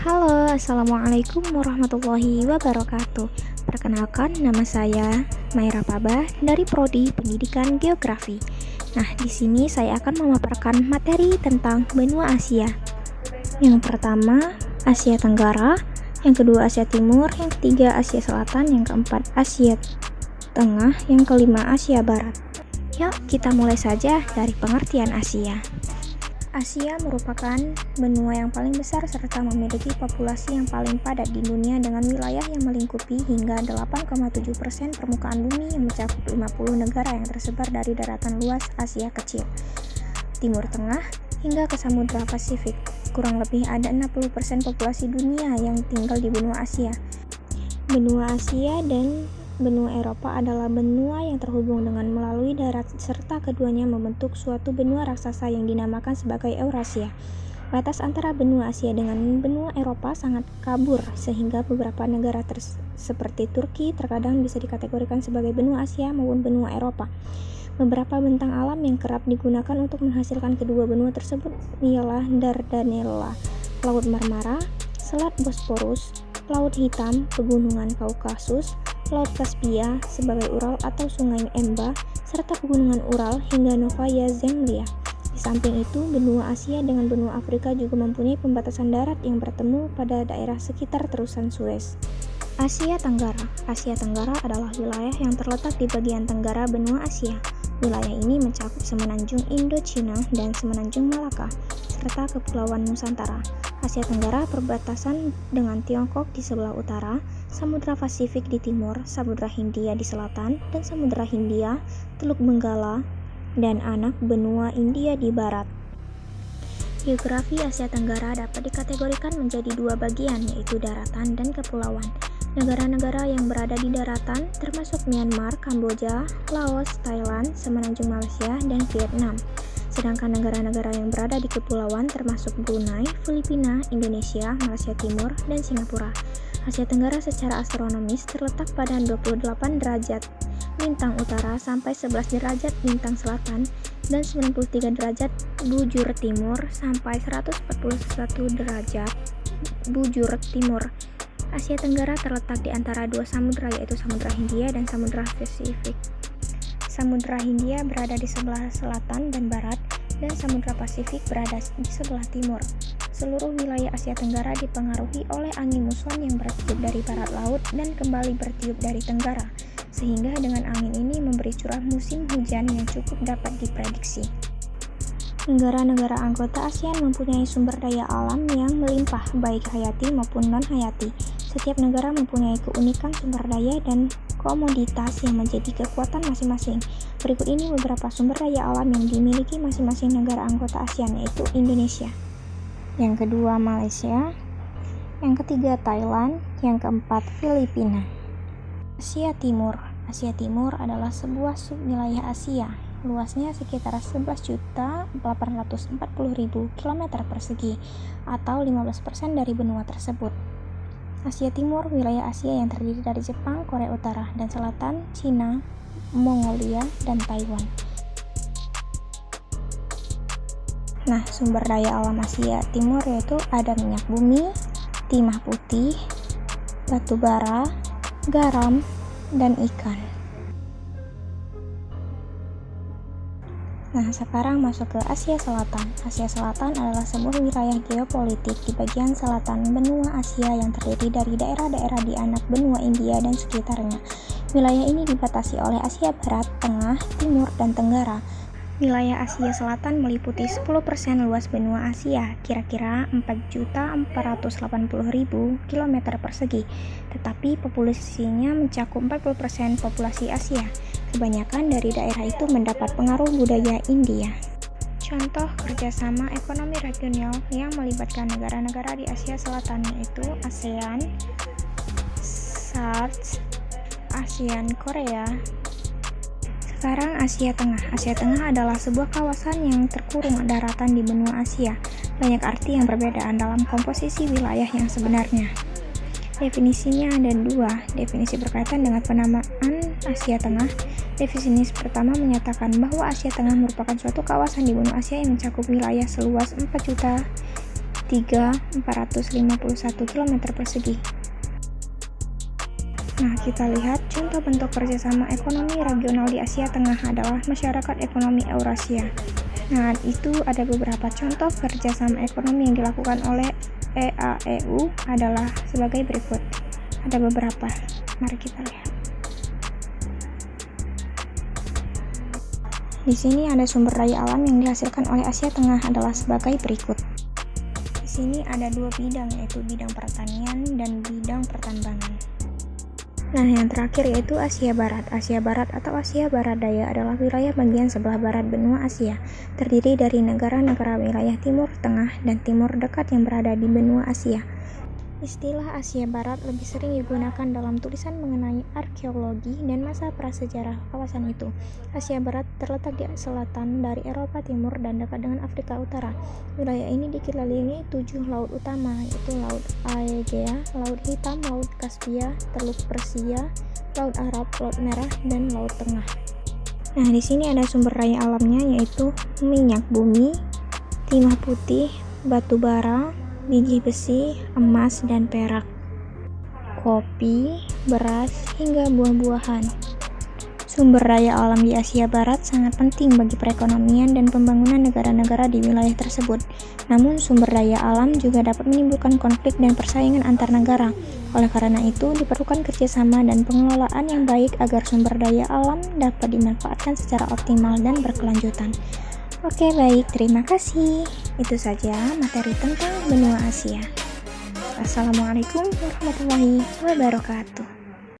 Halo, Assalamualaikum warahmatullahi wabarakatuh. Perkenalkan, nama saya Maira Pabah dari Prodi Pendidikan Geografi. Nah, di sini saya akan memaparkan materi tentang benua Asia. Yang pertama, Asia Tenggara, yang kedua Asia Timur, yang ketiga Asia Selatan, yang keempat Asia Tengah, yang kelima Asia Barat. Yuk, kita mulai saja dari pengertian Asia. Asia merupakan benua yang paling besar serta memiliki populasi yang paling padat di dunia dengan wilayah yang melingkupi hingga 8,7% permukaan bumi yang mencakup 50 negara yang tersebar dari daratan luas Asia kecil, Timur Tengah, hingga ke Samudra Pasifik. Kurang lebih ada 60% populasi dunia yang tinggal di benua Asia. Benua Asia dan benua Eropa adalah benua yang terhubung dengan melalui darat serta keduanya membentuk suatu benua raksasa yang dinamakan sebagai Eurasia. Batas antara benua Asia dengan benua Eropa sangat kabur sehingga beberapa negara seperti Turki terkadang bisa dikategorikan sebagai benua Asia maupun benua Eropa. Beberapa bentang alam yang kerap digunakan untuk menghasilkan kedua benua tersebut ialah Dardanella, Laut Marmara, Selat Bosporus, Laut Hitam, Pegunungan Kaukasus, Laut Kaspia sebagai Ural atau Sungai Emba, serta Pegunungan Ural hingga Novaya Zemlya. Di samping itu, benua Asia dengan benua Afrika juga mempunyai pembatasan darat yang bertemu pada daerah sekitar terusan Suez. Asia Tenggara. Asia Tenggara adalah wilayah yang terletak di bagian tenggara benua Asia. Wilayah ini mencakup semenanjung Indochina dan semenanjung Malaka, serta Kepulauan Nusantara. Asia Tenggara perbatasan dengan Tiongkok di sebelah utara, Samudra Pasifik di timur, Samudra Hindia di selatan, dan Samudra Hindia, Teluk Benggala, dan anak benua India di barat. Geografi Asia Tenggara dapat dikategorikan menjadi dua bagian, yaitu daratan dan kepulauan. Negara-negara yang berada di daratan termasuk Myanmar, Kamboja, Laos, Thailand, semenanjung Malaysia, dan Vietnam. Sedangkan negara-negara yang berada di kepulauan termasuk Brunei, Filipina, Indonesia, Malaysia Timur, dan Singapura. Asia Tenggara secara astronomis terletak pada 28 derajat lintang utara sampai 11 derajat lintang selatan dan 93 derajat bujur timur sampai 141 derajat bujur timur. Asia Tenggara terletak di antara dua samudra, yaitu Samudra Hindia dan Samudra Pasifik. Samudra Hindia berada di sebelah selatan dan barat, dan Samudra Pasifik berada di sebelah timur. Seluruh wilayah Asia Tenggara dipengaruhi oleh angin muson yang bertiup dari barat laut dan kembali bertiup dari tenggara, sehingga dengan angin ini memberi curah musim hujan yang cukup dapat diprediksi. Negara-negara anggota ASEAN mempunyai sumber daya alam yang melimpah, baik hayati maupun non-hayati. Setiap negara mempunyai keunikan sumber daya dan komoditas yang menjadi kekuatan masing-masing. Berikut ini beberapa sumber daya alam yang dimiliki masing-masing negara anggota ASEAN, yaitu Indonesia. Yang kedua Malaysia, yang ketiga Thailand, yang keempat Filipina. Asia Timur. Asia Timur adalah sebuah subwilayah Asia. Luasnya sekitar 11.840.000 km persegi atau 15% dari benua tersebut. Asia Timur wilayah Asia yang terdiri dari Jepang, Korea Utara, dan Selatan, Cina, Mongolia, dan Taiwan. Nah, sumber daya alam Asia Timur yaitu ada minyak bumi, timah putih, batu bara, garam, dan ikan. Nah, sekarang masuk ke Asia Selatan. Asia Selatan adalah sebuah wilayah geopolitik di bagian selatan benua Asia yang terdiri dari daerah-daerah di anak benua India dan sekitarnya. Wilayah ini dibatasi oleh Asia Barat, Tengah, Timur, dan Tenggara. Wilayah Asia Selatan meliputi 10% luas benua Asia, kira-kira 4.480.000 km persegi, tetapi populasinya mencakup 40% populasi Asia. Kebanyakan dari daerah itu mendapat pengaruh budaya India. Contoh kerjasama ekonomi regional yang melibatkan negara-negara di Asia Selatan yaitu ASEAN, SAARC, ASEAN Korea. Sekarang Asia Tengah. Asia Tengah adalah sebuah kawasan yang terkurung daratan di benua Asia. Banyak arti yang berbeda dalam komposisi wilayah yang sebenarnya. Definisinya ada dua. Definisi berkaitan dengan penamaan Asia Tengah. Definisi pertama menyatakan bahwa Asia Tengah merupakan suatu kawasan di benua Asia yang mencakup wilayah seluas 4 451 km persegi. Nah, kita lihat contoh bentuk kerjasama ekonomi regional di Asia Tengah adalah Masyarakat Ekonomi Eurasia. Nah, itu ada beberapa contoh kerjasama ekonomi yang dilakukan oleh EAEU adalah sebagai berikut. Ada beberapa, mari kita lihat. Di sini ada sumber daya alam yang dihasilkan oleh Asia Tengah adalah sebagai berikut. Di sini ada dua bidang, yaitu bidang pertanian dan bidang pertambangan. Nah, yang terakhir yaitu Asia Barat. Asia Barat atau Asia Barat Daya adalah wilayah bagian sebelah barat benua Asia, terdiri dari negara-negara wilayah Timur Tengah dan Timur Dekat yang berada di benua Asia. Istilah Asia Barat lebih sering digunakan dalam tulisan mengenai arkeologi dan masa prasejarah kawasan itu. Asia Barat terletak di selatan dari Eropa Timur dan dekat dengan Afrika Utara. Wilayah ini dikelilingi 7 laut utama, yaitu Laut Aegea, Laut Hitam, Laut Kaspia, Teluk Persia, Laut Arab, Laut Merah, dan Laut Tengah. Nah, di sini ada sumber daya alamnya, yaitu minyak bumi, timah putih, batu bara, biji besi, emas, dan perak, kopi, beras, hingga buah-buahan. Sumber daya alam di Asia Barat sangat penting bagi perekonomian dan pembangunan negara-negara di wilayah tersebut. Namun, sumber daya alam juga dapat menimbulkan konflik dan persaingan antar negara. Oleh karena itu, diperlukan kerjasama dan pengelolaan yang baik agar sumber daya alam dapat dimanfaatkan secara optimal dan berkelanjutan. Oke, baik, terima kasih. Itu saja materi tentang benua Asia. Assalamualaikum warahmatullahi wabarakatuh.